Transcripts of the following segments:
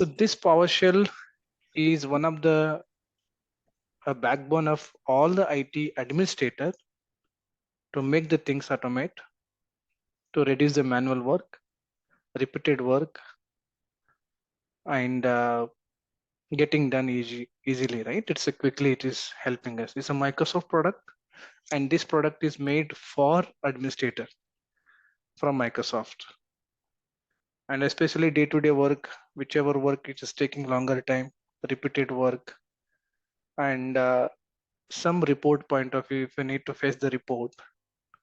So this PowerShell is one of the a backbone of all the IT administrator to make the things automate, to reduce the manual work, repeated work, and getting done easily, right? It's a quickly, it is helping us. It's a Microsoft product, and this product is made for administrator from Microsoft. And especially day-to-day work, whichever work which is taking longer time, repeated work, and some report point of view, if I need to fetch the report.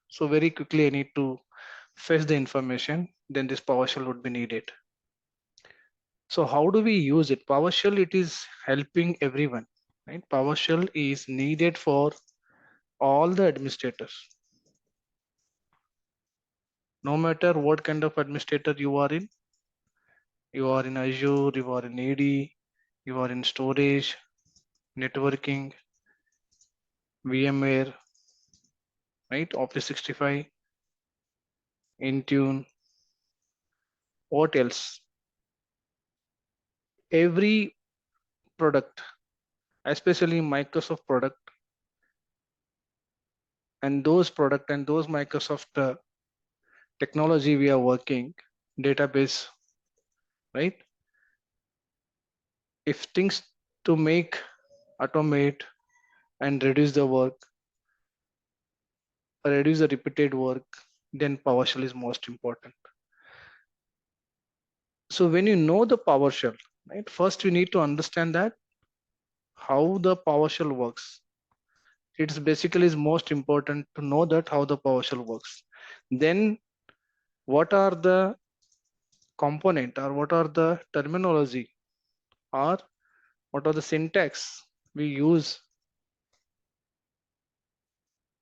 So very quickly I need to fetch the information, then this PowerShell would be needed. So how do we use it? PowerShell, it is helping everyone, right? PowerShell is needed for all the administrators. No matter what kind of administrator you are in Azure, you are in AD, you are in storage, networking, VMware, right? Office 65, Intune, what else? Every product, especially Microsoft product, and those product and those Microsoft technology we are working, database, right? If things to make, automate, and reduce the work, reduce the repeated work, then PowerShell is most important. So when you know the PowerShell, right, first you need to understand that how the PowerShell works. It's basically is most important to know that how the PowerShell works. Then what are the component or what are the terminology or what are the syntax we use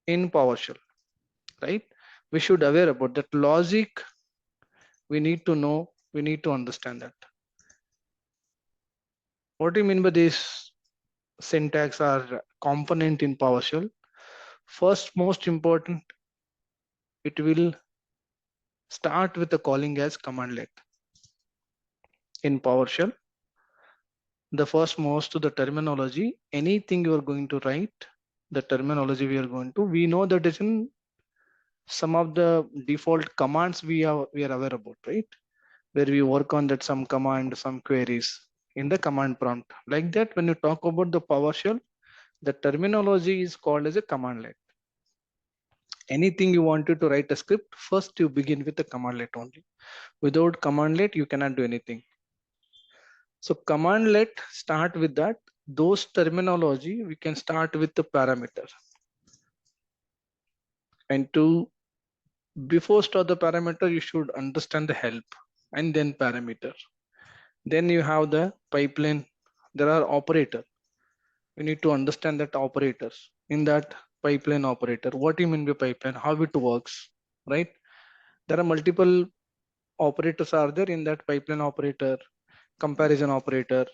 in PowerShell, right? We should aware about that logic. We need to know, we need to understand that. What do you mean by this syntax or component in PowerShell? First, most important, it will start with the calling as commandlet. In PowerShell, the first most to the terminology, anything you are going to write, the terminology we know that is in some of the default commands we are aware about, right? Where we work on that some command, some queries in the command prompt. Like that, when you talk about the PowerShell, the terminology is called as a commandlet. Anything you wanted to write a script, first you begin with the commandlet only. Without commandlet, you cannot do anything. So commandlet start with that. Those terminology, we can start with the parameter. And to before start the parameter, you should understand the help and then parameter. Then you have the pipeline. There are operator. You need to understand that operators in that pipeline operator. What do you mean by pipeline? How it works, right? There are multiple operators are there in that pipeline operator, comparison operator,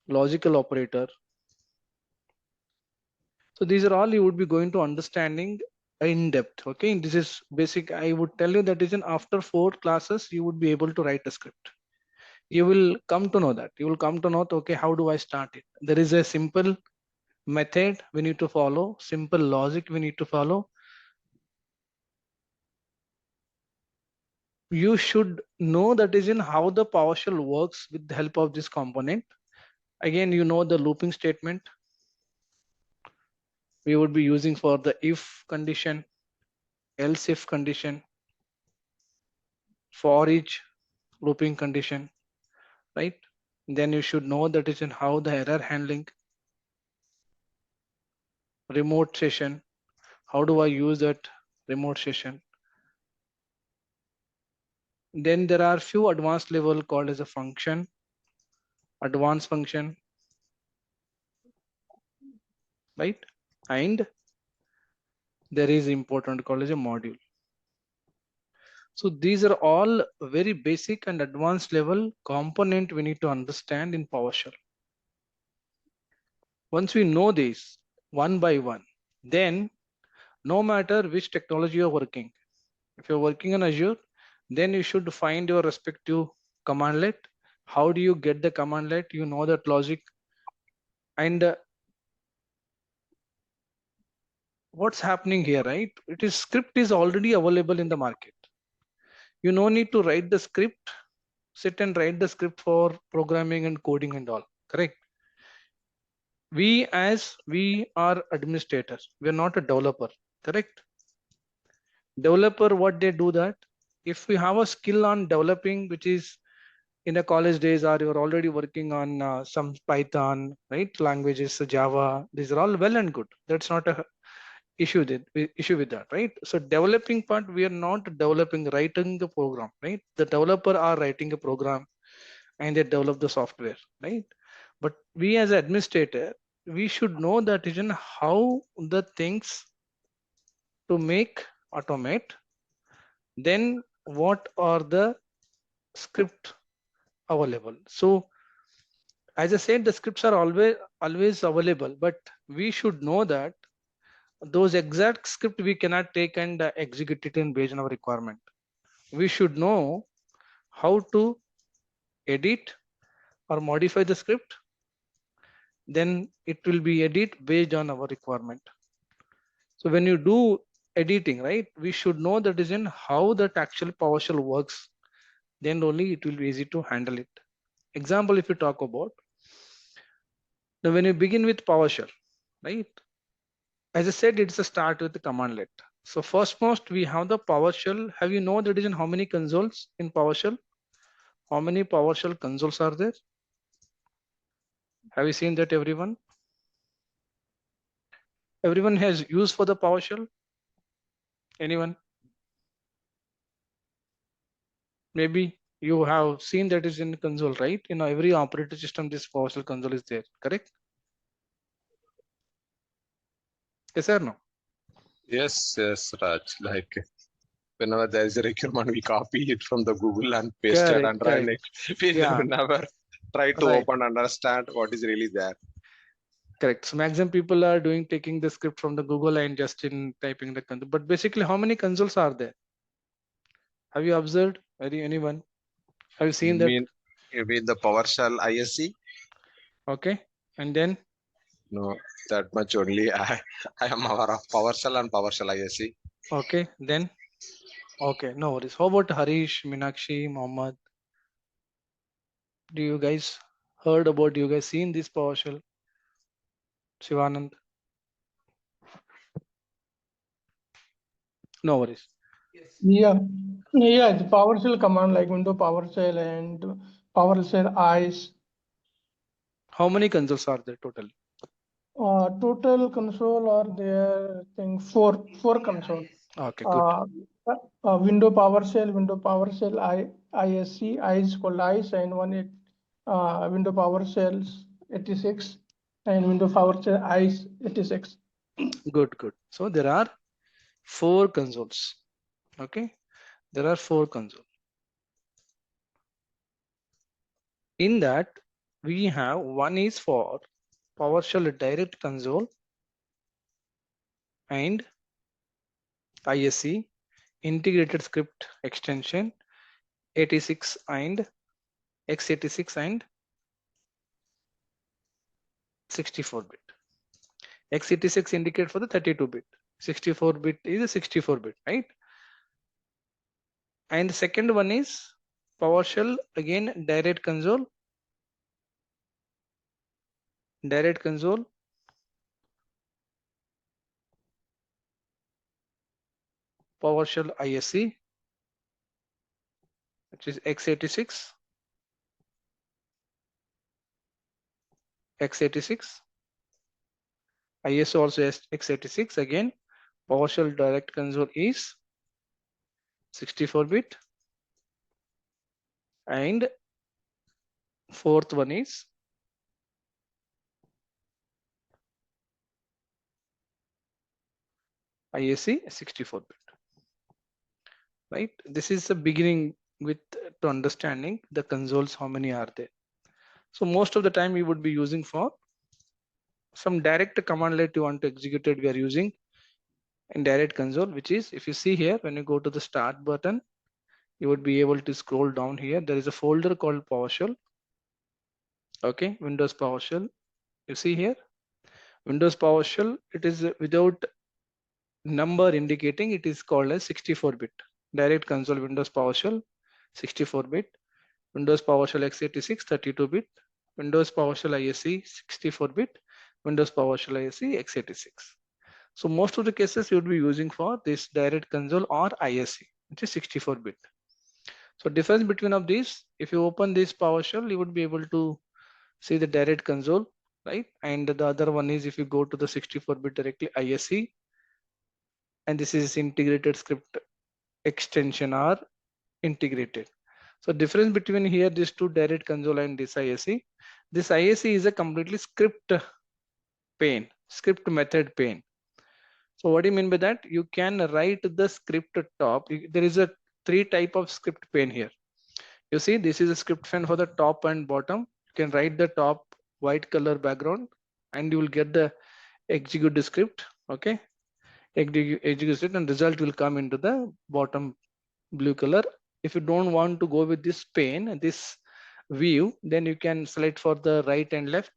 logical operator. So these are all you would be going to understanding in depth. Okay, this is basic. I would tell you that is in after 4 classes you would be able to write a script. You will come to know that. You will come to know, okay, how do I start it? There is a simple method we need to follow, simple logic we need to follow. You should know that is in how the PowerShell works with the help of this component. Again, you know the looping statement we would be using for the if condition, else if condition, for each looping condition, right? Then you should know that is in how the error handling, remote session, how do I use that remote session? Then there are few advanced level called as a function, advanced function, right? And there is important called as a module. So these are all very basic and advanced level component we need to understand in PowerShell. Once we know this one by one, then no matter which technology you're working, if you're working on Azure, then you should find your respective commandlet. How do you get the commandlet? You know that logic. And what's happening here, right? It is script is already available in the market. You no need to write the script, sit and write the script for programming and coding and all. Correct. We are administrators. We are not a developer. Correct. Developer, what they do that if we have a skill on developing, which is in the college days, or you're already working on some Python, right? Languages, Java, these are all well and good. That's not a issue with that, right? So developing part, we are not developing, writing the program, right? The developer are writing a program and they develop the software, right? But we as an administrator, we should know that is in how the things to make automate, then what are the script available. So as I said, the scripts are always available, but we should know that those exact script we cannot take and execute it in based on our requirement. We should know how to edit or modify the script, then it will be edit based on our requirement. So when you do editing, right, we should know that is in how that actual PowerShell works, then only it will be easy to handle it. Example, if you talk about, now when you begin with PowerShell, right, as I said, it's a start with the commandlet. So first most we have the PowerShell. Have you know that is in how many consoles in PowerShell? How many PowerShell consoles are there? Have you seen that, everyone? Everyone has used for the PowerShell? Anyone? Maybe you have seen that is in console, right? In every operating system, this PowerShell console is there, correct? Yes or no? Yes, yes, Raj. Like whenever there is a requirement, we copy it from the Google and paste it Correct, and run correct. it. We Yeah, never try to right. open and understand what is really there. Correct. So maximum people are doing taking the script from the Google and just in typing the console. But basically, how many consoles are there? Have you observed? Anyone? Have you You seen that? mean you mean the PowerShell ISC? Okay. And then, No, that much only. I am aware of PowerShell and PowerShell ISC. okay. Then, okay. No worries. How about Harish, Minakshi, Mohammed? Do you guys heard about? You guys seen this PowerShell? Shivanand? No worries. Yeah, yeah, it's PowerShell command like window PowerShell and PowerShell eyes. How many consoles are there total? Total console are there, I think four console. Okay, good. Window PowerShell ISC, eyes called eyes, and window PowerShell 86 and window PowerShell eyes 86. Good, good. So there are 4 consoles. Okay, there are 4 consoles. In that, we have one is for PowerShell Direct Console and ISC Integrated Script Extension 86 and x86 and 64-bit. x86 indicate for the 32-bit. 64-bit is a 64-bit, right? And the second one is PowerShell again Direct Console. Direct Console PowerShell ISC, which is x86, x86, ISO also has x86. Again, PowerShell Direct Console is 64-bit, and fourth one is ISC 64-bit. Right? This is the beginning with to understanding the consoles. How many are there? So most of the time we would be using for some direct commandlet you want to execute it. We are using in direct console, which is if you see here when you go to the start button, you would be able to scroll down here. There is a folder called PowerShell. Okay, Windows PowerShell. You see here, Windows PowerShell. It is without number indicating. It is called as 64-bit direct console Windows PowerShell, 64-bit. Windows PowerShell x86 32-bit, Windows PowerShell ISE 64-bit, Windows PowerShell ISE x86. So most of the cases you would be using for this direct console or ISE, which is 64-bit. So difference between of these, if you open this PowerShell, you would be able to see the direct console, right? And the other one is if you go to the 64-bit directly ISE, and this is integrated script extension or integrated. So difference between here these two direct console and this ISE. This ISE is a completely script pane, script method pane. So what do you mean by that? You can write the script top. There is a three type of script pane here. You see, this is a script pane for the top and bottom. You can write the top white color background and you will get the execute the script. Okay, execute it and result will come into the bottom blue color. If you don't want to go with this pane, this view, then you can select for the right and left,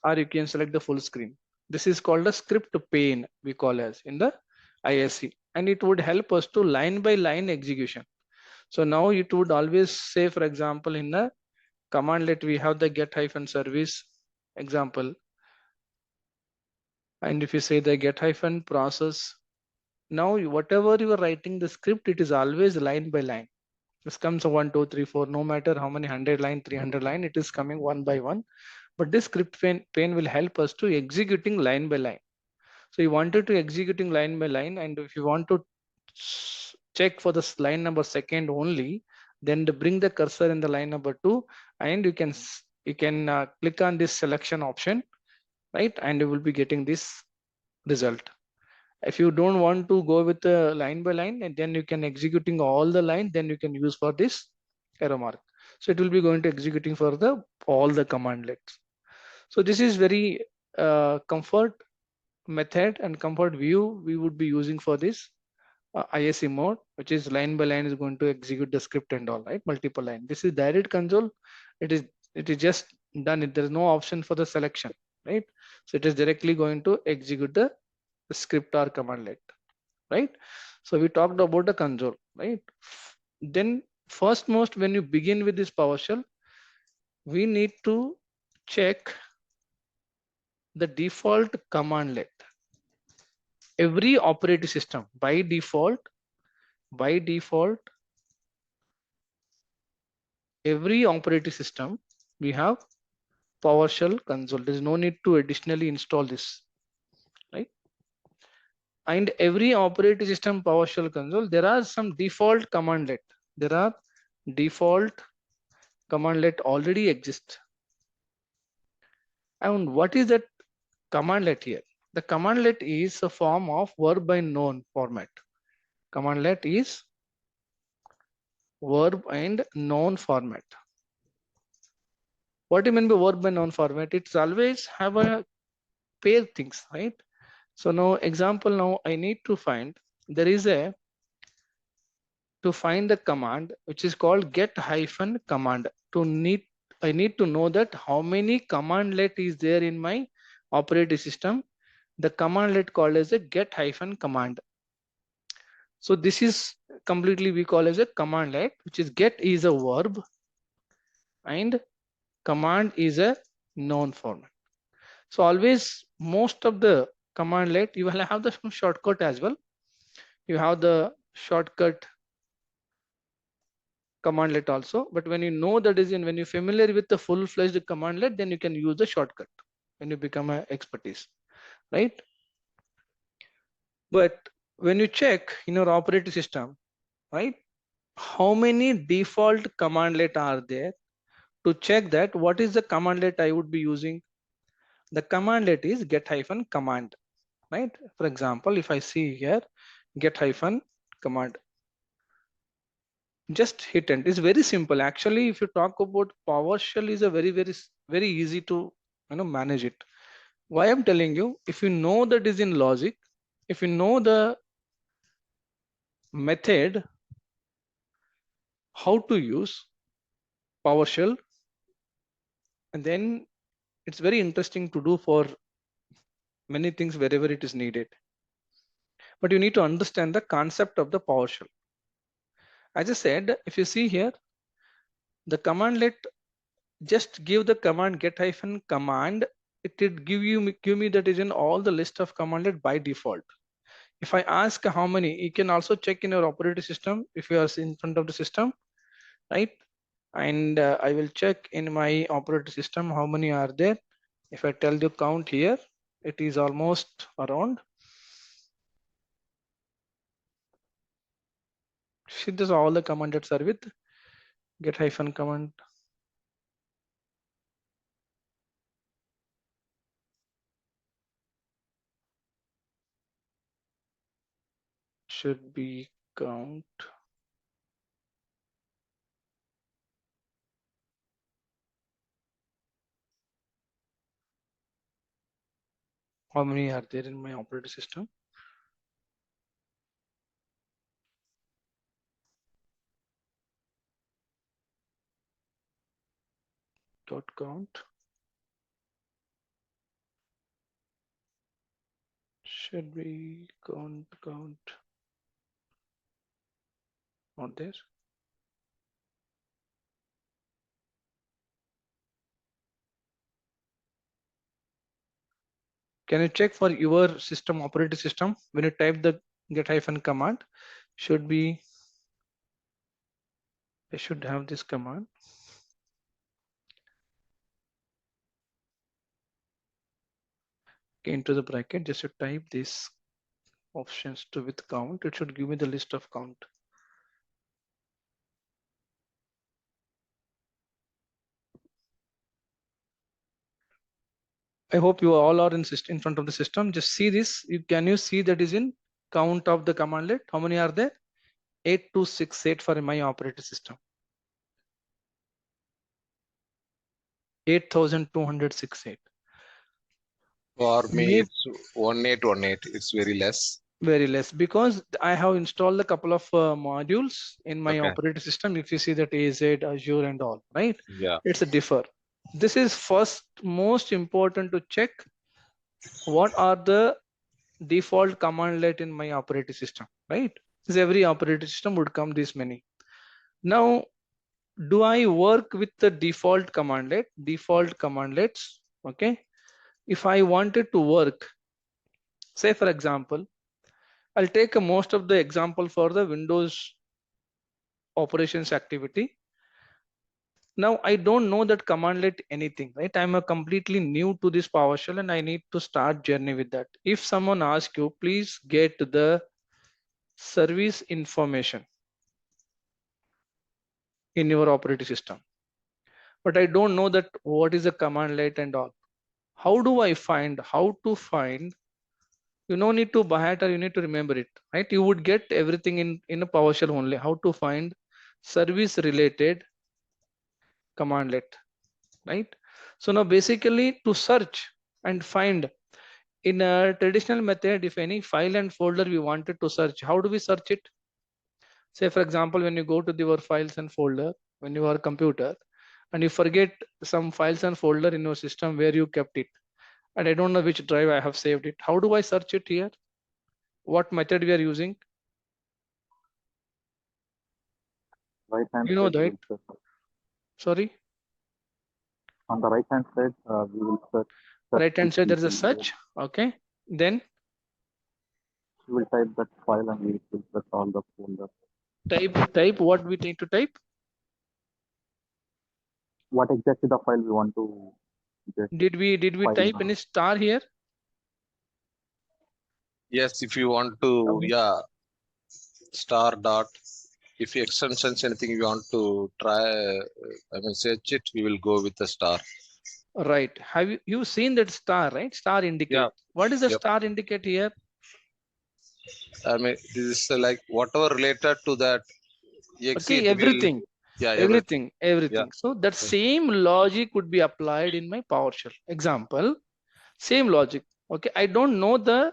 or you can select the full screen. This is called a script pane, we call as in the ISC, and it would help us to line by line execution. So now it would always say, for example, in the command let we have the get hyphen service example, and if you say the get hyphen process, now whatever you are writing the script, it is always line by line. This comes 1, 2, 3, 4, no matter how many 100 line, 300 line, it is coming one by one. But this script pane will help us to executing line by line. So you wanted to executing line by line, and if you want to check for this line number second only, then bring the cursor in the line number 2, and you can click on this selection option, right? And you will be getting this result. If you don't want to go with the line by line, and then you can executing all the line, then you can use for this arrow mark. So it will be going to executing for the all the commandlets. So this is very comfort method and comfort view we would be using for this ISE mode, which is line by line is going to execute the script and all, right? Multiple line. This is direct console. It is just done. There is no option for the selection, right? So it is directly going to execute the script or commandlet, right? So we talked about the console, right? Then first most when you begin with this PowerShell, we need to check the default commandlet. Every operating system by default, every operating system we have PowerShell console. There is no need to additionally install this, right? And every operating system PowerShell console, there are some default commandlet. There are default commandlet already exist. And what is that commandlet here? The commandlet is a form of verb and noun format. Commandlet is verb and noun format. What do you mean by verb and noun format? It's always have a pair things, right? So now example, now I need to find, there is a, to find the command which is called get hyphen command. I need to know that how many commandlet is there in my operating system. The commandlet called as a get hyphen command. So this is completely we call as a commandlet, which is get is a verb and command is a noun format. So always most of the commandlet you will have the shortcut as well. You have the shortcut commandlet also, but when you know that is in, when you're familiar with the full-fledged commandlet, then you can use the shortcut when you become an expertise, right? But when you check in your operating system, right, how many default commandlet are there? To check that, what is the commandlet I would be using? The commandlet is get hyphen command, right? For example, if I see here get hyphen command, just hit enter. It's very simple. Actually, if you talk about PowerShell, is a very easy to manage it. Why I'm telling you, if you know that is in logic, if you know the method how to use PowerShell, and then it's very interesting to do for many things wherever it is needed. But you need to understand the concept of the PowerShell. As I said, if you see here, the commandlet, just give the command get hyphen command, it did give me that is in all the list of commandlet by default. If I ask how many, you can also check in your operating system if you are in front of the system, right? And I will check in my operating system how many are there. If I tell you count here, it is almost around. See, this all the commandlets are with get hyphen command. Should be count. How many are there in my operating system? Dot count. Should be count. Not there. Can you check for your system, operating system, when you type the get hyphen command? Should be, I should have this command. Okay, into the bracket, just to type this options to with count. It should give me the list of count. I hope you all are in front of the system. Just see this. Can you see that is in count of the commandlet? How many are there? 8268 for my operating system. 8268. For me, it's 1818. It's very less. Very less, because I have installed a couple of modules in my Okay. operating system. If you see that AZ, Azure and all, right? Yeah. It's a differ. This is first most important to check what are the default commandlet in my operating system, right? Because every operating system would come this many. Now, do I work with the default commandlets? Okay. If I wanted to work, say for example, I'll take most of the example for the Windows operations activity. Now I don't know that commandlet anything, right? I'm a completely new to this PowerShell and I need to start journey with that. If someone asks you, please get the service information in your operating system, but I don't know that what is a commandlet and all. How do I find, how to find? You no need to buy it or you need to remember it, right? You would get everything in a PowerShell only. How to find service related commandlet, right? So now basically to search and find in a traditional method, if any file and folder we wanted to search, how do we search it? Say for example, when you go to your files and folder, when you are computer and you forget some files and folder in your system where you kept it, and I don't know which drive I have saved it. How do I search it here? What method we are using? Right hand You know side, we that? will search. Sorry. On the right hand side, we will search. Right hand side there is a search. Okay. Then we will type that file and we will search all the folders. Type what we need to type. What exactly the file we want to get? Did we type any star here? Yes, if you want to, Okay. yeah, star dot. If you extensions anything you want to try, search it, we will go with the star. Right. Have you seen that star, right? Star indicate. Yeah. What is the Yep. star indicate here? This is like whatever related to that. Okay, everything. Everything. Yeah. So that same logic would be applied in my PowerShell. Example, same logic. Okay, I don't know the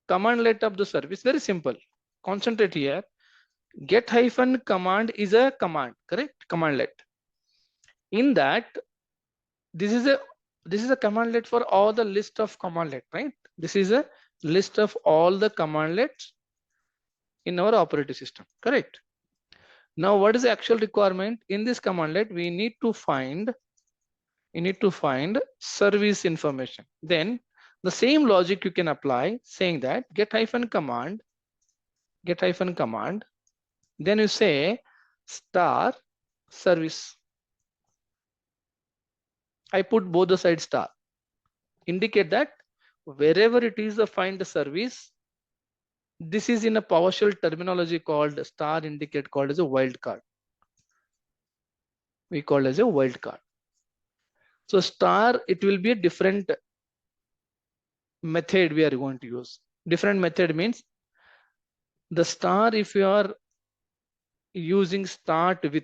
commandlet of the service. Very simple. Concentrate here. Get hyphen command is a command, correct? Commandlet. In that, this is a commandlet for all the list of commandlet, right? This is a list of all the commandlets in our operating system, correct? Now, what is the actual requirement in this commandlet? We need to find service information. Then the same logic you can apply, saying that get hyphen command, then you say star service. I put both the sides star, indicate that wherever it is the find the service, this is in a PowerShell terminology called star indicate, called as a wildcard. We call as a wildcard. So star, it will be a different method we are going to use. Different method means the star, if you are using start with,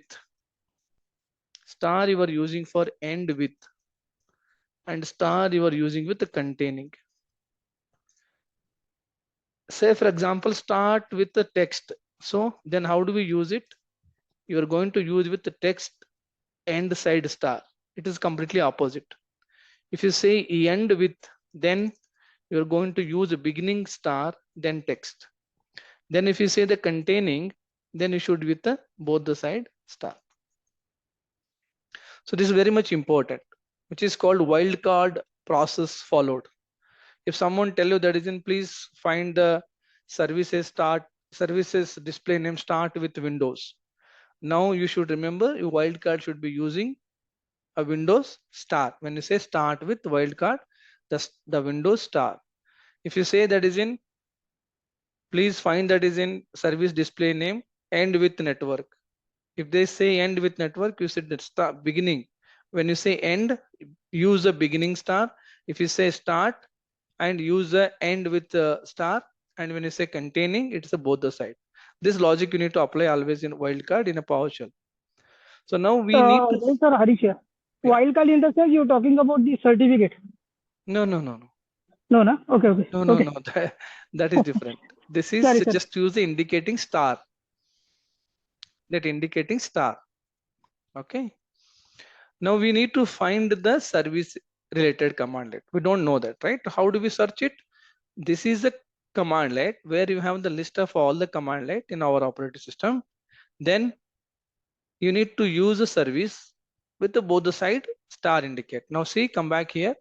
star you are using for end with, and star you are using with the containing. Say for example, start with the text. So then how do we use it? You are going to use with the text end side star. It is completely opposite. If you say end with, then you're going to use a beginning star, then text. Then if you say the containing, then you should with the both the side star. So this is very much important, which is called wildcard process followed. If someone tell you that is in, please find the services display name start with Windows. Now you should remember your wildcard should be using a Windows star. When you say start with wildcard, the Windows star. If you say that is in, please find that is in service display name end with network. If they say end with network, you said that start beginning. When you say end, use a beginning star. If you say start and use the end with star, and when you say containing, it's a both the side. This logic you need to apply always in wildcard in a PowerShell. So now we need to. Yes, sir, Harish here. Yeah. Wildcard in the sense you're talking about the certificate. No. No, no. Okay. No. Okay. That is different. This is Sorry, sir. just use the indicating star. That indicating star. Okay. Now we need to find the service related commandlet. We don't know that, right? How do we search it? This is a commandlet where you have the list of all the commandlet in our operating system. Then you need to use a service with the both the side star indicate. Now see, come back here,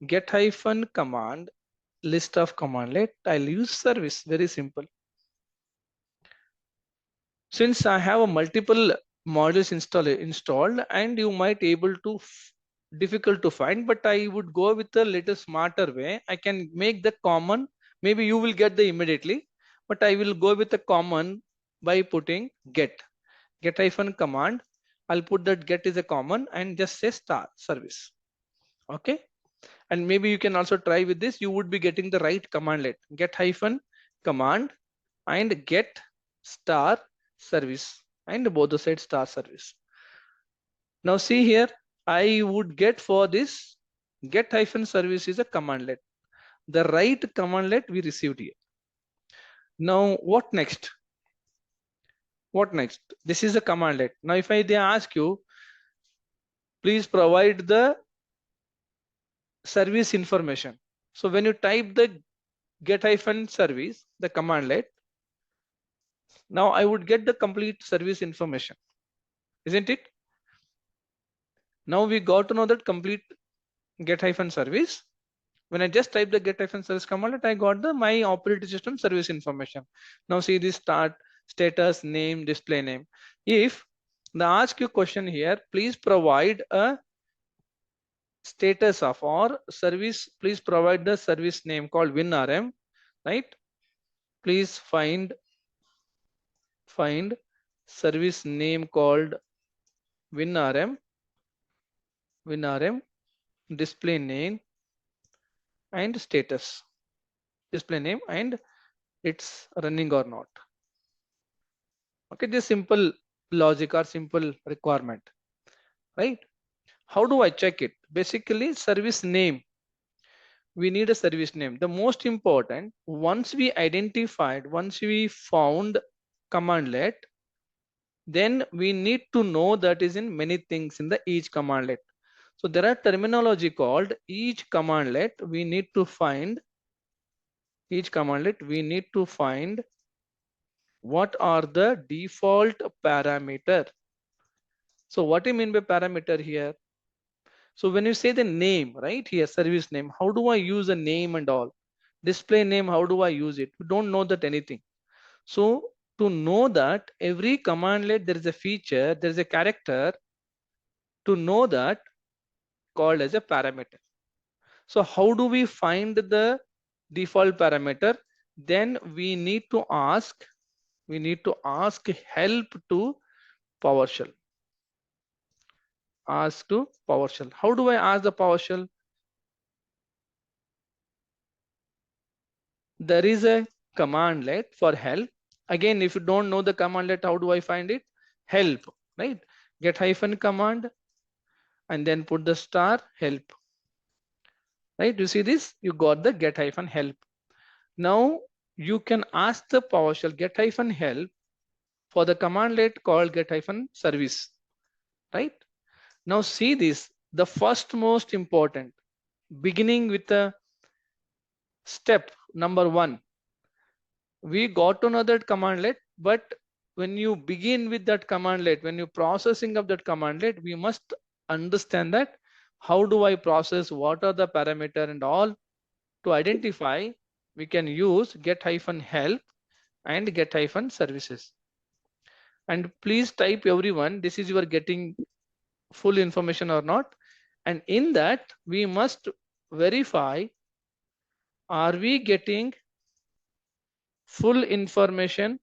get hyphen command, list of commandlet. I'll use service, very simple. Since I have a multiple modules installed and you might able to difficult to find, but I would go with a little smarter way. I can make the common, maybe you will get the immediately, but I will go with the common by putting get hyphen command. I'll put that get is a common and just say star service. Okay. And maybe you can also try with this. You would be getting the right commandlet. Get hyphen command and get star service and both the side star service. Now see here, I would get for this get hyphen service is a commandlet. The right commandlet we received here. Now what next? What next? This is a commandlet. Now if they ask you, please provide the service information. So when you type the get hyphen service, the commandlet, now I would get the complete service information, isn't it? Now we got to know that complete get hyphen service. When I just type the get hyphen service commandlet, I got the my operating system service information. Now see this start, status, name, display name. If they ask you question here, please provide a status of or service, please provide the service name called WinRM, right? Please find service name called WinRM, display name and status, display name and it's running or not. Okay, this simple logic or simple requirement, right? How do I check it? Basically, service name. We need a service name. The most important, once we found commandlet, then we need to know that is in many things in the each commandlet. So there are terminology called each commandlet. We need to find each commandlet. We need to find what are the default parameter. So what do you mean by parameter here? So when you say the name, right here, service name, how do I use a name and all? Display name, how do I use it? We don't know that anything. So to know that every commandlet, there is a feature, there is a character to know that called as a parameter. So how do we find the default parameter? Then we need to ask help to PowerShell. Ask to PowerShell. How do I ask the PowerShell? There is a commandlet for help. Again, if you don't know the commandlet, how do I find it? Help, right? Get hyphen command and then put the star help. Right? You see this? You got the get hyphen help. Now you can ask the PowerShell get hyphen help for the commandlet called get hyphen service. Right? Now see this, the first most important, beginning with the step number 1. We got to know that commandlet, but when you begin with that commandlet, when you processing of that commandlet, we must understand that how do I process, what are the parameter and all. To identify, we can use get hyphen help and get hyphen services. And please type everyone, this is you are getting full information or not. And in that we must verify, are we getting full information?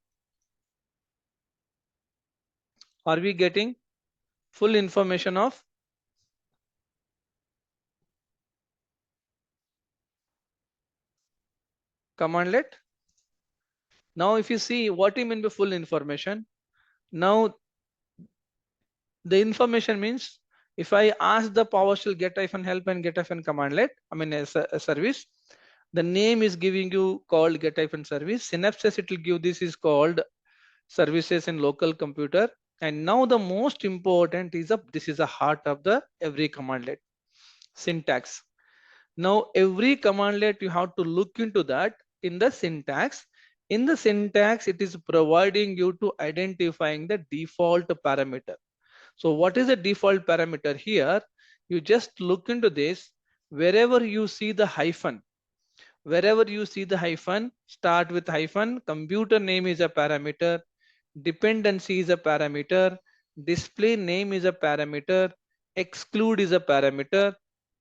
Are we getting full information of commandlet? Now if you see what you mean by full information, now the information means if I ask the PowerShell get hyphen help and get hyphen commandlet, I mean a service, the name is giving you called get hyphen service. Synapses it will give this is called services in local computer. And now the most important is this is the heart of the every commandlet, syntax. Now every commandlet you have to look into that in the syntax. In the syntax, it is providing you to identifying the default parameter. So what is the default parameter here? You just look into this. Wherever you see the hyphen, start with hyphen, computer name is a parameter, dependency is a parameter, display name is a parameter, exclude is a parameter,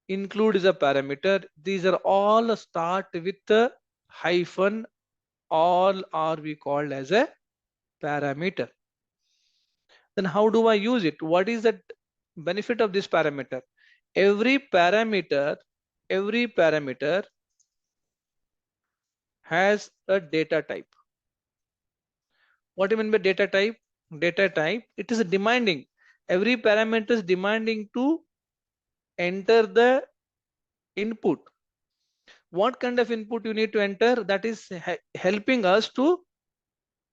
include is a parameter. These are all start with the hyphen, all are we called as a parameter. Then how do I use it? What is the benefit of this parameter? Every parameter has a data type. What do you mean by data type? Data type, it is demanding. Every parameter is demanding to enter the input. What kind of input you need to enter? That is helping us to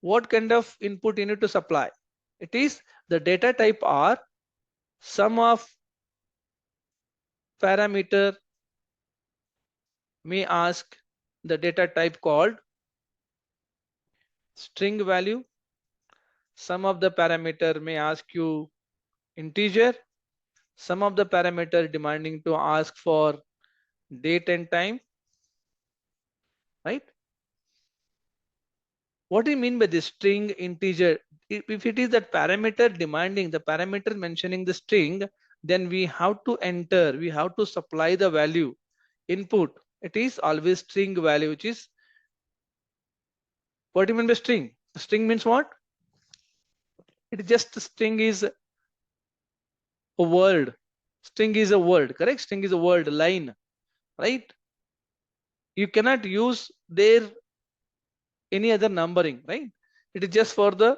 what kind of input you need to supply. It is the data type are sum of parameter may ask the data type called string value. Some of the parameter may ask you integer. Some of the parameter demanding to ask for date and time, right? What do you mean by this string integer? If it is that parameter demanding, the parameter mentioning the string, then we have to enter, we have to supply the value input. It is always string value, which is what do you mean by string? String means what? It is just string is a word. String is a word, correct? String is a word line, right? You cannot use there any other numbering, right? It is just for the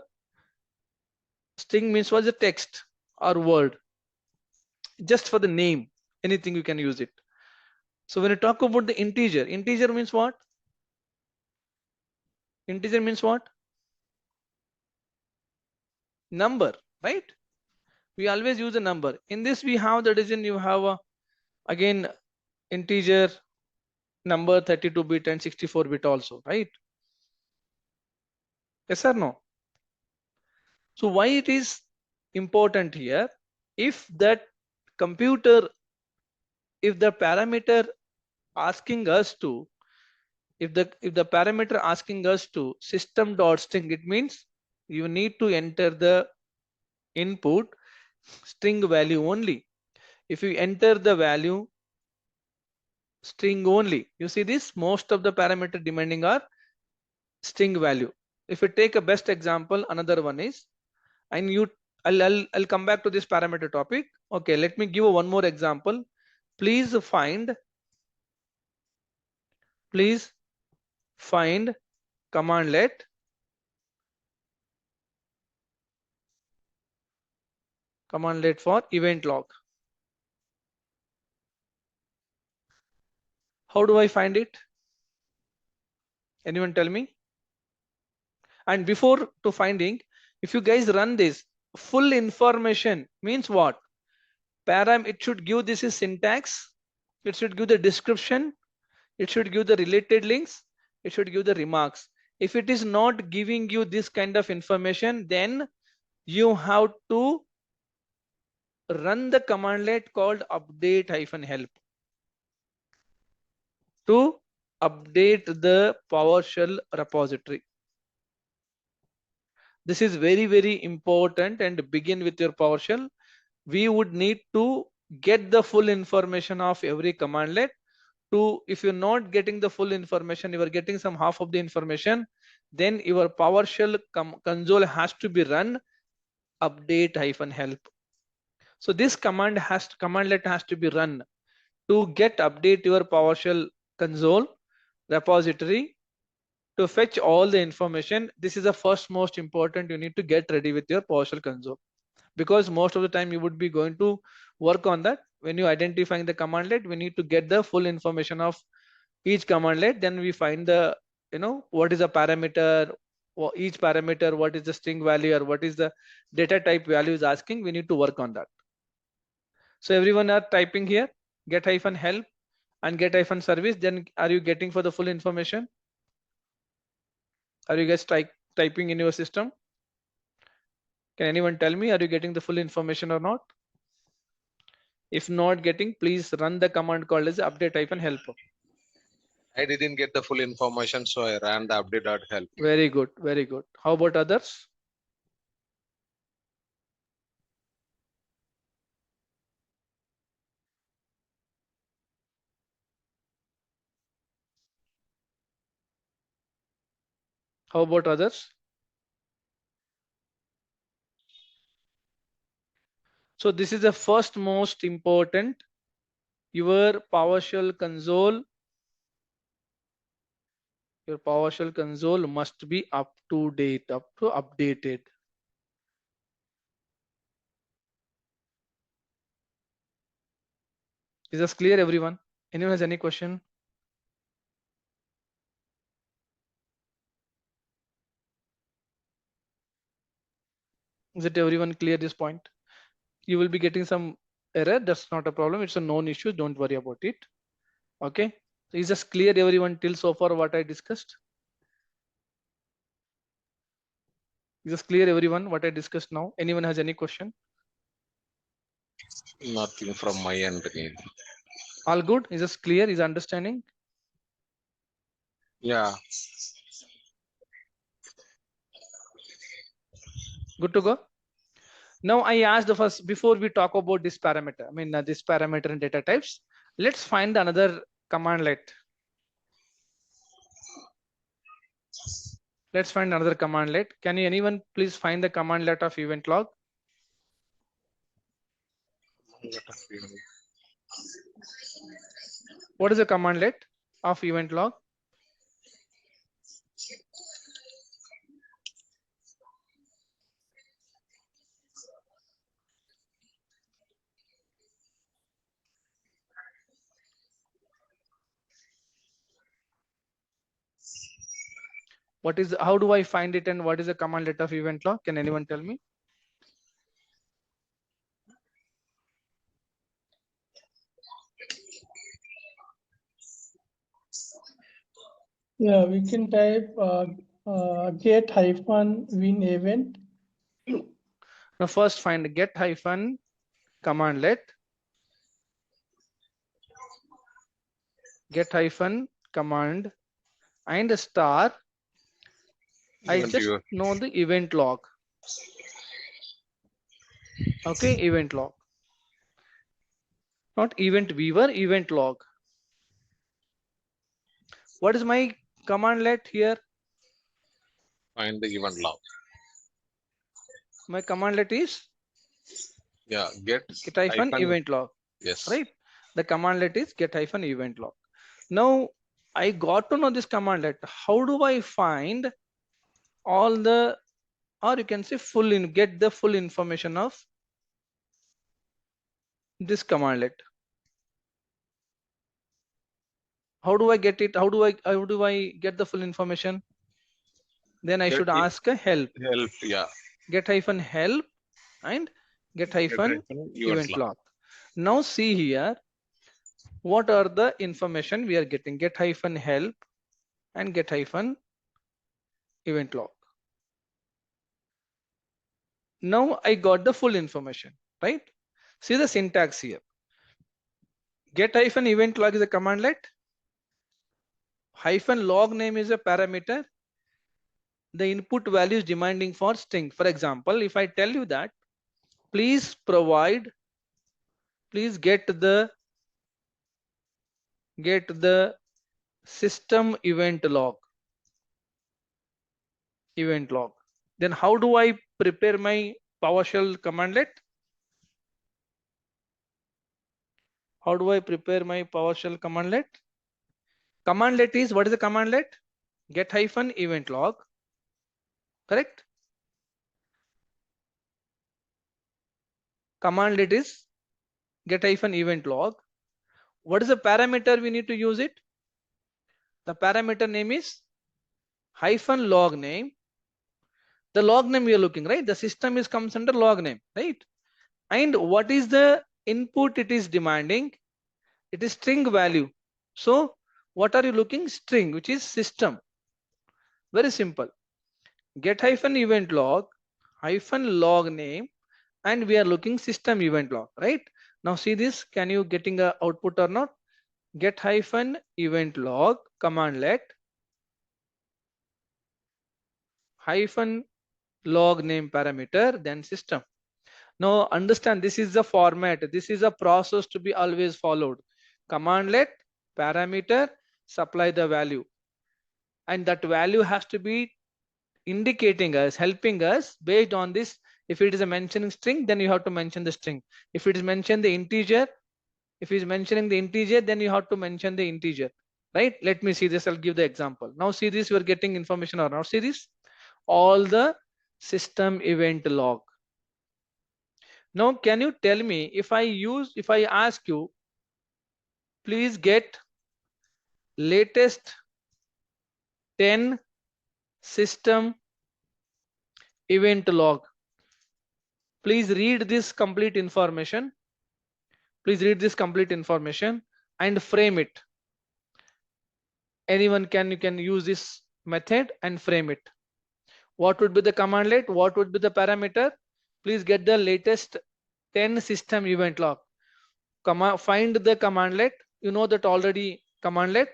string means was a text or word, just for the name, anything you can use it. So when you talk about the integer, integer means what? Integer means what? number, right? We always use a number. In this we have the decision, you have a, again, integer number 32-bit and 64-bit also, right? Yes or no? So why it is important here? If that computer, if the parameter asking us to, if the parameter asking us to system.string, it means you need to enter the input string value only. If you enter the value string only, you see this, most of the parameter demanding are string value. If you take a best example, another one is, and you, I'll come back to this parameter topic. Okay, let me give one more example. Please find commandlet for event log. How do I find it? Anyone tell me? And before to finding, if you guys run this, full information means what? Param, it should give this is syntax, it should give the description, it should give the related links, it should give the remarks. If it is not giving you this kind of information, then you have to run the commandlet called update-help to update the PowerShell repository. This is very, very important, and begin with your PowerShell. We would need to get the full information of every commandlet. To, if you're not getting the full information, you are getting some half of the information, then your PowerShell console has to be run update-help. So this commandlet has to be run to get update your PowerShell console repository to fetch all the information. This is the first most important. You need to get ready with your PowerShell console, because most of the time you would be going to work on that. When you identifying the commandlet, we need to get the full information of each commandlet. Then we find the, what is a parameter, or each parameter, what is the string value, or what is the data type value is asking. We need to work on that. So everyone are typing here, get-help and get-service. Then are you getting for the full information? Are you guys typing in your system? Can anyone tell me, are you getting the full information or not? If not getting, please run the command called as update-help. I didn't get the full information, so I ran the update.help. Very good, very good. How about others? How about others? So this is the first most important. Your PowerShell console must be up to date, updated. Is this clear, everyone? Anyone has any question? Is it everyone clear this point? You will be getting some error. That's not a problem. It's a known issue. Don't worry about it. Okay. So is this clear, everyone, till so far what I discussed? Is this clear, everyone, what I discussed now? Anyone has any question? Nothing from my end. All good? Is this clear? Is understanding? Yeah. Good to go? Now I asked the first, before we talk about this parameter, this parameter and data types, let's find another commandlet. Let's find another commandlet. Can anyone please find the commandlet of event log? What is the commandlet of event log? What is, how do I find it, and what is the commandlet of event log? Can anyone tell me? Yeah, we can type get hyphen win event. Now first find get hyphen commandlet, get hyphen command and star. I Event just viewer. know the event log. Okay, event log. Not event viewer, event log. What is my commandlet here? Find the event log. My commandlet is Yeah, get hyphen hyphen. event log, Yes. right? The commandlet is get hyphen event log. Now I got to know this commandlet. How do I find all the, or you can say get the full information of this commandlet? How do I get it? How do I get the full information? Then I Get should it, ask a help. help. Yeah. Get hyphen help and get hyphen event log. Now see here, what are the information we are getting? Get hyphen help and get hyphen event log. Now I got the full information, right? See the syntax here. Get hyphen event log is a commandlet. Hyphen log name is a parameter. The input value is demanding for string. For example, if I tell you that, please get the system event log. Then how do I prepare my PowerShell commandlet? How do I prepare my PowerShell commandlet? Commandlet is, what is the commandlet? Get hyphen event log, correct? Commandlet is get hyphen event log. What is the parameter we need to use it? The parameter name is hyphen log name. The log name we are looking, right? The system is comes under log name, right? And what is the input it is demanding? It is string value. So what are you looking? String, which is system. Very simple. Get hyphen event log hyphen log name, and we are looking system event log, right? Now see this, can you getting a output or not? Get hyphen event log commandlet hyphen log name parameter, then system. Now understand, this is the format, this is a process to be always followed. Commandlet parameter, supply the value, and that value has to be indicating us, helping us based on this. If it is a mentioning string, then you have to mention the string. If it is mentioned the integer, if it is mentioning the integer, then you have to mention the integer, right? Let me see this, I'll give the example. Now see this, you are getting information or not. See this, all the system event log. Now can you tell me, if I ask you, please get latest 10 system event log, please read this complete information. Please read this complete information and frame it. Anyone can use this method and frame it. What would be the commandlet? What would be the parameter? Please get the latest 10 system event log. Find the commandlet. You know that already, commandlet.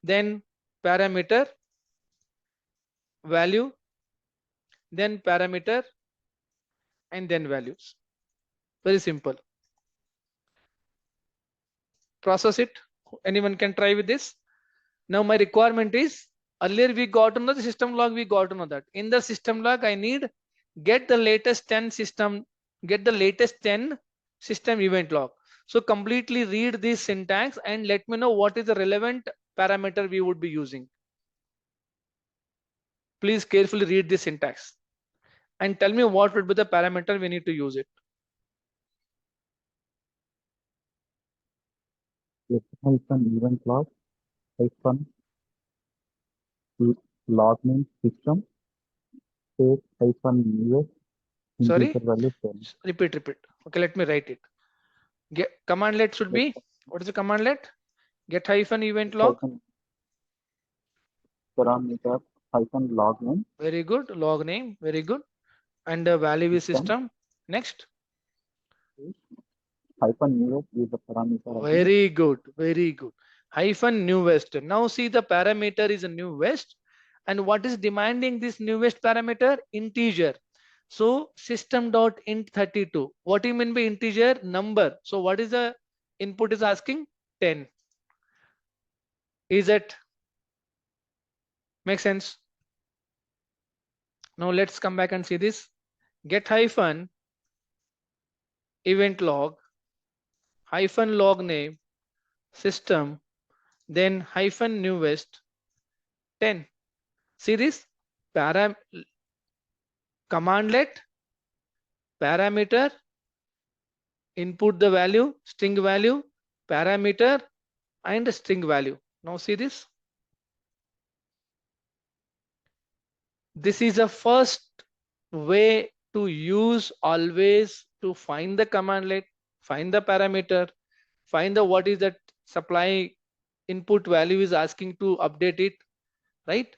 Then parameter, value, then parameter, and then values. Very simple. Process it. Anyone can try with this. Now my requirement is, earlier we got to know the system log, we got to know that. In the system log, I need get the latest 10 system event log. So completely read this syntax and let me know what is the relevant parameter we would be using. Please carefully read this syntax and tell me what would be the parameter we need to use it. Hyphen event log hyphen log name system space hyphen US Sorry, integer value 10. repeat. Okay, let me write it. Commandlet should be, what is the commandlet? Get hyphen event log. parameter hyphen log name. Very good. Log name. Very good. And the value is system. Next. Hyphen newest is the parameter again. Very good. Very good. Hyphen newest. Now see the parameter is a newest. And what is demanding this newest parameter? Integer. So system.int32. What do you mean by integer? Number. So what is the input is asking? 10. Is it make sense? Now let's come back and see this. Get hyphen event log hyphen log name system, then hyphen newest 10. See this commandlet parameter, input the value, string value, parameter and string value. Now see this. This is a first way to use always to find the commandlet, find the parameter, find the what is that supply input value is asking to update it, right?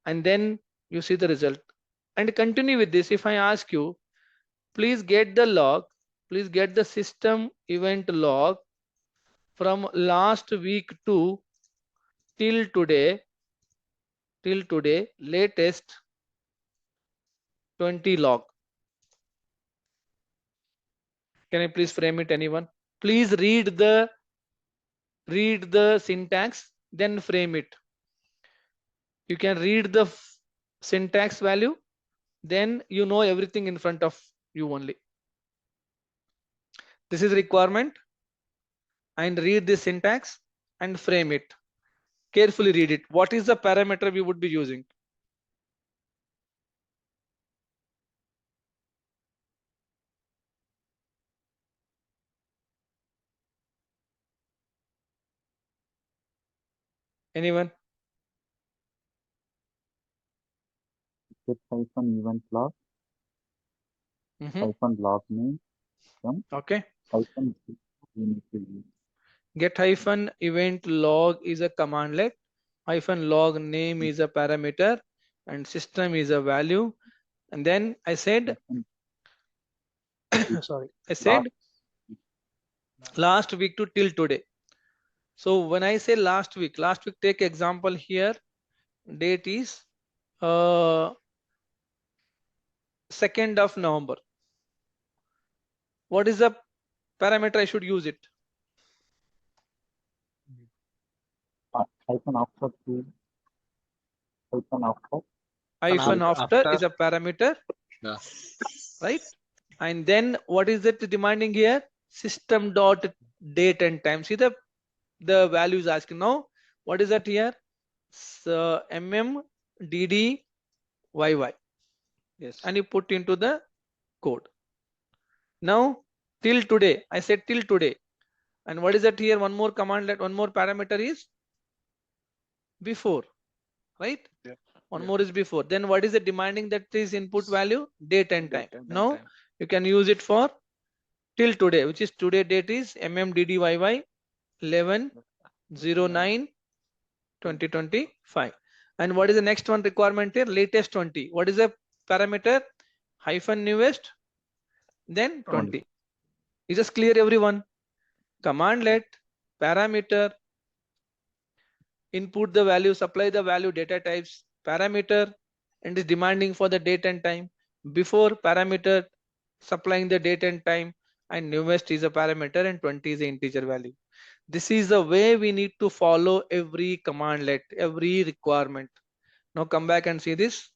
And then you see the result and continue with this. If I ask you, please get the log, please get the system event log from last week to till today, latest 20 log. Can I please frame it, anyone? Please read the syntax, then frame it. You can read the syntax value, then you know everything in front of you only. This is requirement, and read the syntax and frame it. Carefully read it. What is the parameter we would be using? Anyone? Get hyphen event log, hyphen log name, Okay. hyphen Get hyphen event log is a commandlet, hyphen log name is a parameter, and system is a value. And then I said, sorry, I said last week to till today. So when I say last week, take example here, date is 2nd of November. What is the parameter I should use it? hyphen after to hyphen after. Hyphen after is a parameter, Yeah. right? And then what is it demanding here? System dot date and time. See the value is asking now. What is that here? So mmddyy. Yes. And you put into the code. Now till today, I said till today. And what is that here? One more command, one more parameter is before, right? Yeah. One more is before. Then what is it demanding that is input value? Date and time. Now you can use it for till today, which is today date is mmddyy 11/09/2025. And what is the next one requirement here? Latest 20. What is the parameter? Hyphen newest, then 20. Is this clear, everyone? Commandlet, parameter, input the value, supply the value, data types, parameter, and is demanding for the date and time. Before parameter, supplying the date and time, and newest is a parameter and 20 is the integer value. This is the way we need to follow every commandlet, every requirement. Now come back and see this.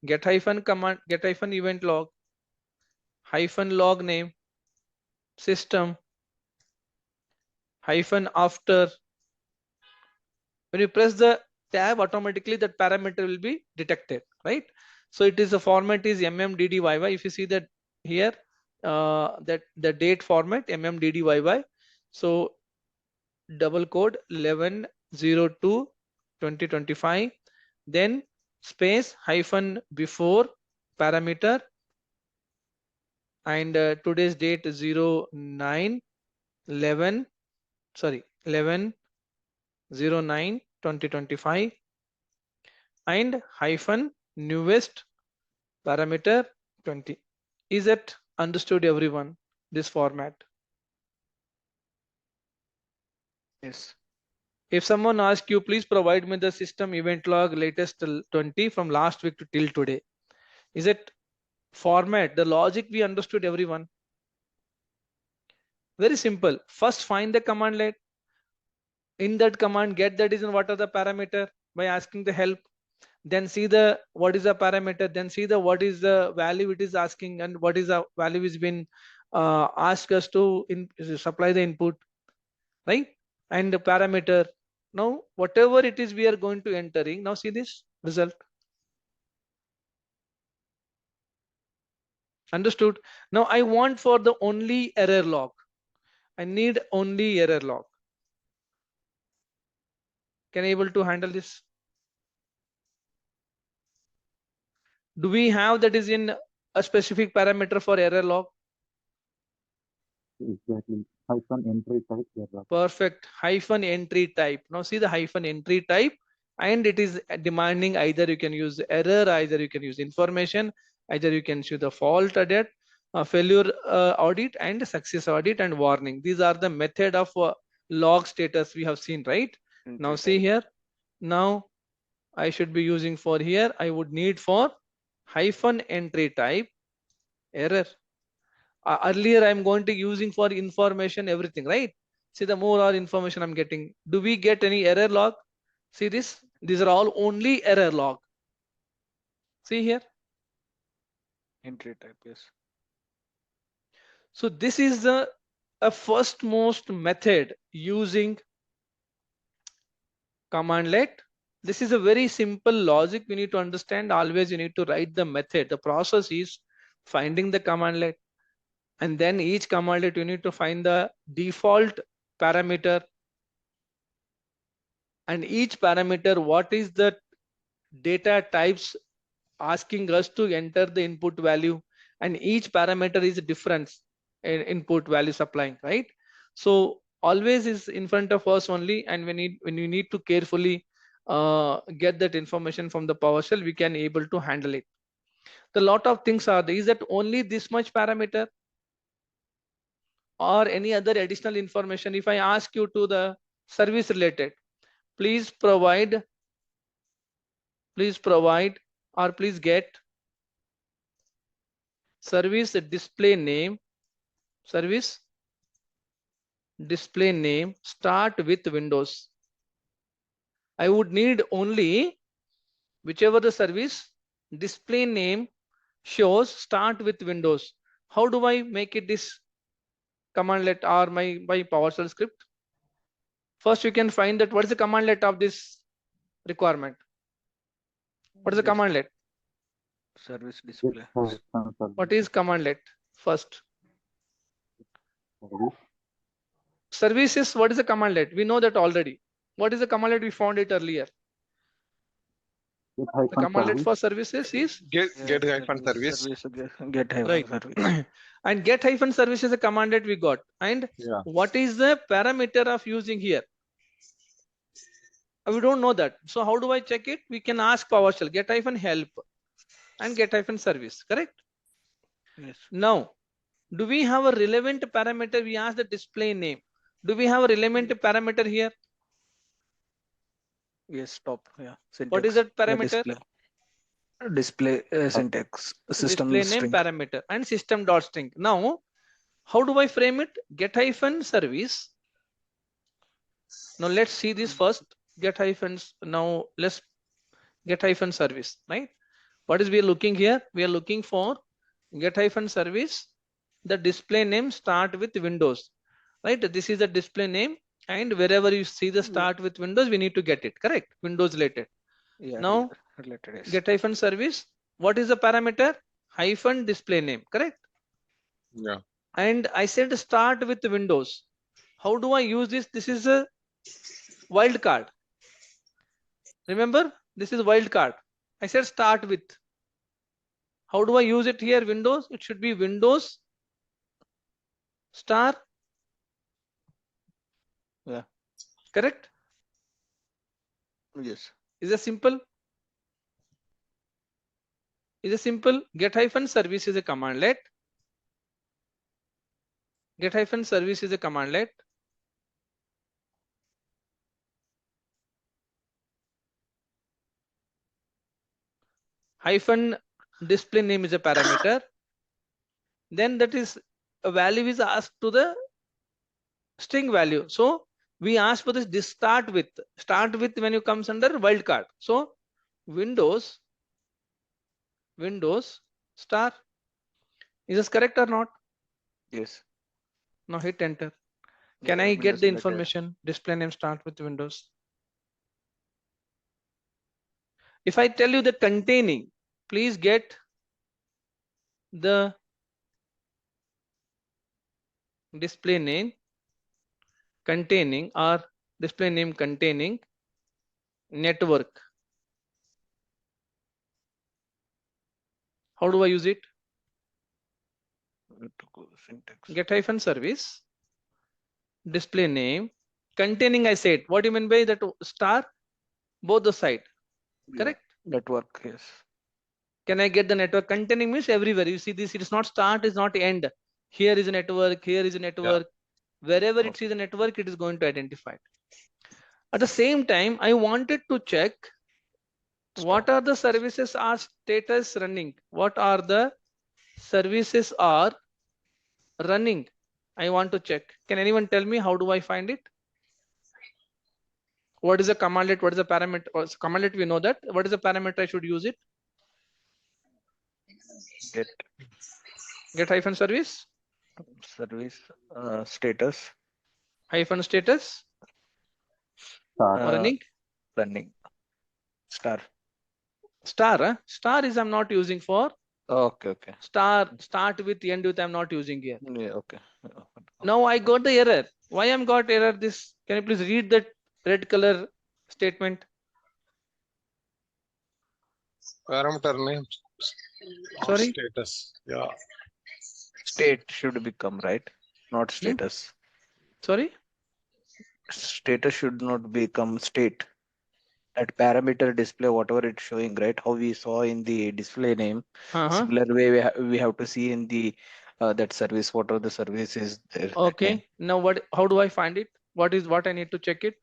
Get hyphen command, get hyphen event log, hyphen log name, system, hyphen after. When you press the tab, automatically that parameter will be detected, right? So it is the format is mmddyy. If you see that here, that the date format mmddyy. So double code 11/02/2025, then space hyphen before parameter, and today's date 09/11, sorry 11/09/2025, and hyphen newest parameter 20. Is it understood, everyone? This format? Yes. If someone asks you, please provide me the system event log latest till 20 from last week to till today. Is it format? The logic we understood, everyone? Very simple. First find the commandlet. In that command, get that is in what are the parameter by asking the help. Then see the what is the parameter. Then see the what is the value it is asking and what is the value is been asked us to supply the input, right? And the parameter. Now whatever it is we are going to entering. Now see this result. Understood? Now I want for the only error log. I need only error log. Can I able to handle this? Do we have that is in a specific parameter for error log? Exactly. Hyphen entry type error. Perfect. Hyphen entry type. Now see the hyphen entry type, and it is demanding either you can use error, either you can use information, either you can use the fault audit, failure audit, and success audit and warning. These are the method of log status we have seen, right? Now see here. Now I should be using for here. I would need for hyphen entry type error. Earlier I'm going to using for information everything, right? See the more or information I'm getting. Do we get any error log? See this? These are all only error log. See here. Entry type, yes. So this is the a first most method using commandlet. This is a very simple logic we need to understand. Always you need to write the method. The process is finding the commandlet, and then each commandlet you need to find the default parameter, and each parameter what is the data types asking us to enter the input value, and each parameter is a difference in input value supplying, right? So always is in front of us only, and when you need to carefully get that information from the PowerShell, we can able to handle it. The lot of things are there. Is that only this much parameter or any other additional information? If I ask you to the service related, please provide or please get service display name start with Windows. I would need only whichever the service display name shows start with Windows. How do I make it this commandlet or my PowerShell script? First you can find that what is the commandlet of this requirement. What is the commandlet? Service display. What is commandlet? First Service. services. What is the commandlet? We know that already. What is the commandlet? We found it earlier. Get The hyphen commandlet service. for services is Get hyphen service. Get hyphen right. service. And get hyphen service is a commandlet we got. And Yeah. what is the parameter of using here? We don't know that. So how do I check it? We can ask PowerShell get hyphen help and get hyphen service. Correct? Yes. Now, do we have a relevant parameter? We ask the display name. Do we have a relevant parameter here? Yes. Top. Yeah. Syntax. What is that Yeah, parameter? display syntax. System Display string. name parameter and system dot string. Now, how do I frame it? Get hyphen service. Now let's see this first. Get hyphens. Now let's get hyphen service, right? What is we are looking here? We are looking for get hyphen service. The display name start with Windows, right? This is the display name, and wherever you see the start with Windows, we need to get it correct. Windows related. Yeah. Now related. Yes. get hyphen service. What is the parameter? Hyphen display name, correct? Yeah. And I said start with Windows. How do I use this? This is a wildcard. Remember, this is wildcard. I said start with. How do I use it here? Windows. It should be Windows star. Yeah. Correct? Yes. Is it simple? is a simple get hyphen service is a commandlet. Get hyphen service is a commandlet. Hyphen display name is a parameter. Then that is a value is asked to the string value. So we ask for this start with when you comes under wildcard. So Windows star. Is this correct or not? Yes. Now hit enter. Can Yeah, I get Windows the selected. information? Display name start with Windows. If I tell you the containing, please get the display name containing or display name containing network. How do I use it? To go syntax. Get hyphen service display name containing. I said, what do you mean by that star? Both the side, Yeah. correct? Network, yes. Can I get the network? Containing means everywhere. You see this, it is not start, is not end. Here is a network, here is a network. Wherever it sees a network, it is going to identify it. At the same time, I wanted to check what are the services are status running. What are the services are running? I want to check. Can anyone tell me how do I find it? What is a commandlet? What is a parameter? Commandlet, we know that. What is the parameter I should use it? Get hyphen service Service status hyphen status Star. running running star. star. Star is I'm not using for Okay. star. Start with end with I'm not using here. Yeah. Okay. Now I got the error. Why I'm got error? This can you please read that red color statement? Parameter name. Sorry? Status. Yeah. State should become right, not status. Sorry? Status should not become state. That parameter display, whatever it's showing, right? How we saw in the display name. Similar way we have to see in the that service, whatever the service is there. Okay. Now what? How do I find it? What I need to check it?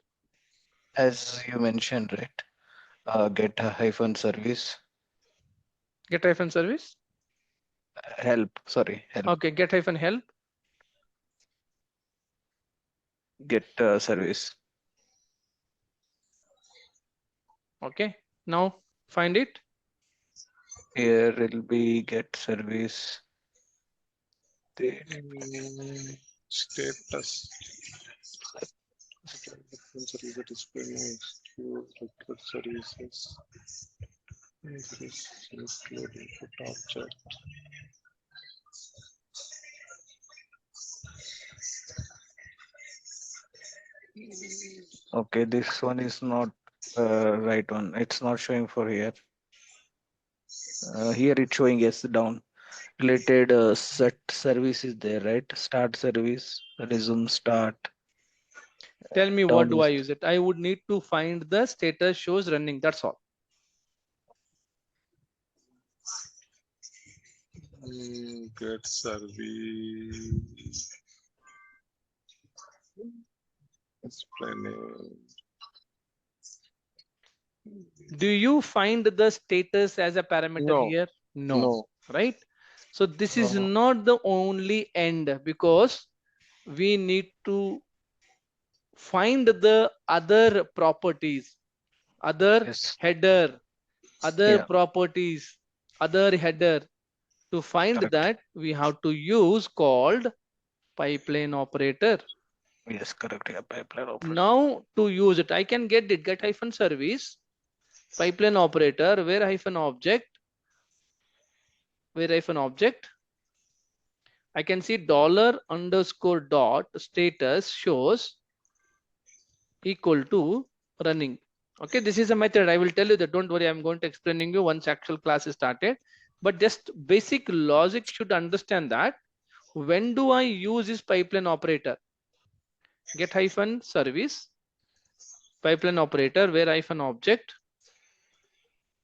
As you mentioned, right? Get a hyphen service. Get hyphen service. Help. Sorry. Help. Okay. Get hyphen help. Get service. Okay. Now find it. Here it'll be get service. Status. Services. Include input object. Okay, this one is not right one. It's not showing for here. Here it's showing yes down. Related set service is there, right? Start service, resume start. Tell me Down what do I is- use it? I would need to find the status shows running. That's all. Get service. Explaining. Do you find the status as a parameter No. here? No. Right? So this is not the only end because we need to find the other properties, other Yes. header, other Yeah. properties, other header. To find Correct. that, we have to use called pipeline operator. Yes, correct. Yeah, pipeline operator. Now to use it, I can get it, get hyphen service, pipeline operator, where hyphen object, I can see dollar underscore dot status shows equal to running. Okay, this is a method. I will tell you that. Don't worry, I'm going to explaining you once actual class is started. But just basic logic should understand that. When do I use this pipeline operator? Get hyphen service, pipeline operator, where hyphen object,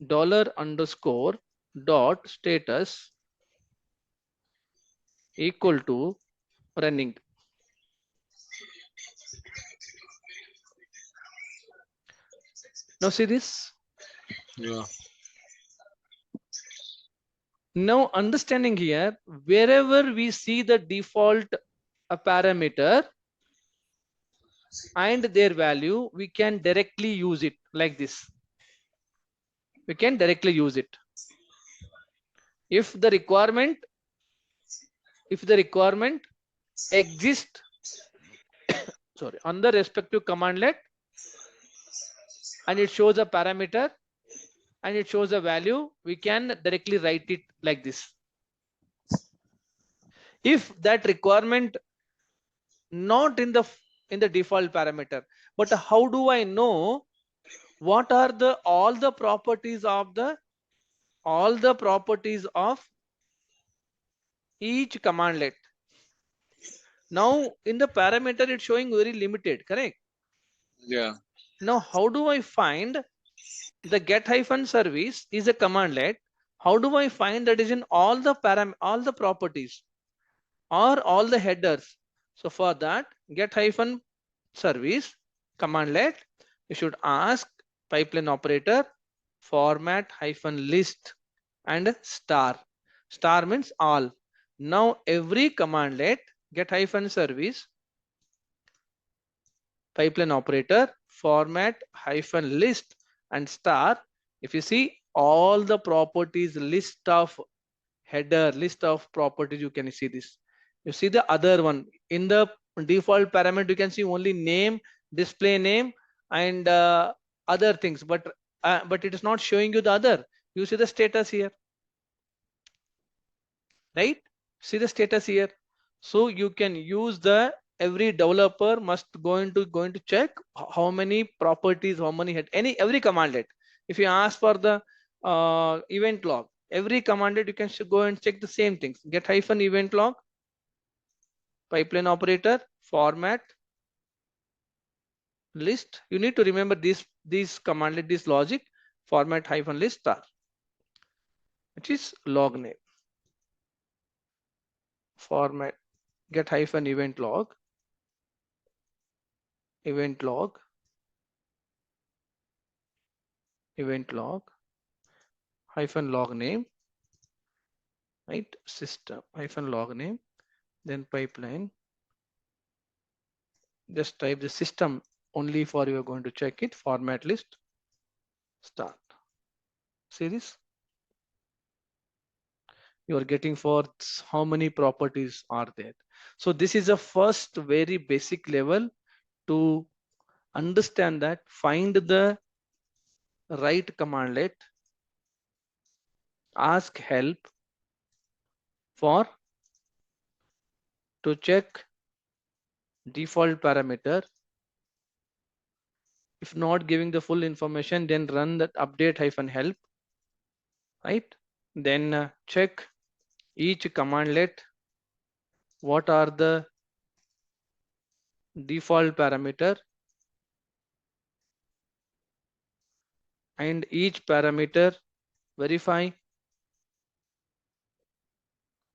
dollar underscore dot status equal to running. Now see this. Yeah. Now understanding here, wherever we see the default parameter and their value, we can directly use it like this. We can directly use it. If the requirement exists, sorry, on the respective commandlet, and it shows a parameter and it shows a value, we can directly write it like this. If that requirement not in the default parameter, but how do I know what are the all the properties of each commandlet? Now in the parameter it's showing very limited, correct? Yeah. Now how do I find the get-service is a commandlet? How do I find that is in all the properties or all the headers? So for that, get-service commandlet, you should ask pipeline operator format -list and star. Star means all. Now every commandlet get-service pipeline operator format -list and star. If you see all the properties, list of header, list of properties, you can see this. You see the other one in the default parameter, you can see only name, display name, and other things, but it is not showing you the other. You see the status here, right? See the status here. So you can use the every developer must going to check how many properties, how many head, every commandlet. If you ask for the event log, every commandlet you can go and check the same things. Get-event log, pipeline operator, format list. You need to remember these commandlet, this logic, format -list star, which is log name, format get-event log, event log, event log -log name, right? System -log name, then pipeline. Just type the system only for you are going to check it, format list start. See this? You are getting for how many properties are there. So this is a first very basic level to understand that, find the right commandlet, ask help for to check default parameter. If not giving the full information, then run that update -help, right? Then check each commandlet, what are the default parameter, and each parameter verify